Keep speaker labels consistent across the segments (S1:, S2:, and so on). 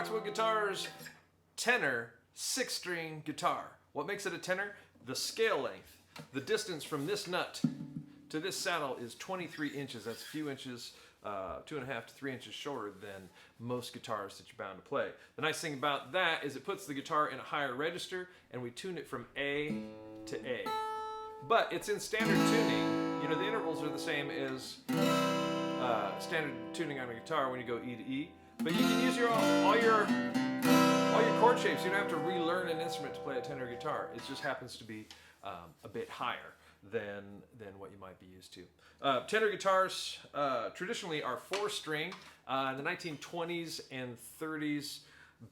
S1: Foxwood Guitars tenor 6-string guitar. What makes it a tenor? The scale length. The distance from this nut to this saddle is 23 inches. That's a few inches, 2.5 to 3 inches shorter than most guitars that you're bound to play. The nice thing about that is it puts the guitar in a higher register, and we tune it from A to A. But it's in standard tuning. You know, the intervals are the same as standard tuning on a guitar when you go E to E. But you can use all your chord shapes. You don't have to relearn an instrument to play a tenor guitar. It just happens to be a bit higher than what you might be used to. Tenor guitars traditionally are 4-string. In the 1920s and 30s,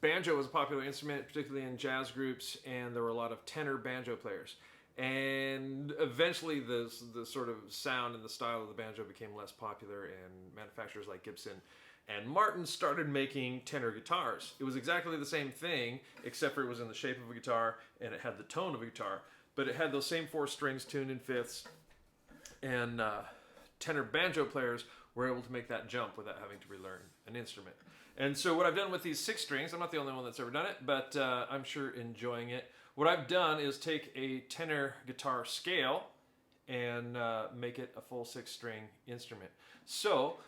S1: banjo was a popular instrument, particularly in jazz groups, and there were a lot of tenor banjo players. And eventually the sort of sound and the style of the banjo became less popular, and manufacturers like Gibson and Martin started making tenor guitars. It was exactly the same thing, except for it was in the shape of a guitar and it had the tone of a guitar, but it had those same 4 strings tuned in fifths, and tenor banjo players were able to make that jump without having to relearn an instrument. And so what I've done with these 6 strings, I'm not the only one that's ever done it, but I'm sure enjoying it. What I've done is take a tenor guitar scale and make it a full 6-string instrument. So,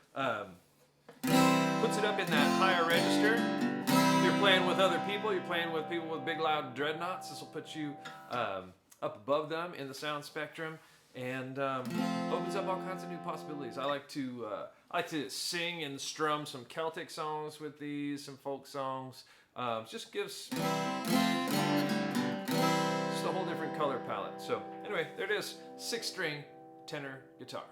S1: puts it up in that higher register. You're playing with other people, you're playing with people with big loud dreadnoughts. This will put you up above them in the sound spectrum, and opens up all kinds of new possibilities. I like to sing and strum some Celtic songs with these, some folk songs. Just gives just a whole different color palette. So anyway, there it is, 6-string tenor guitar.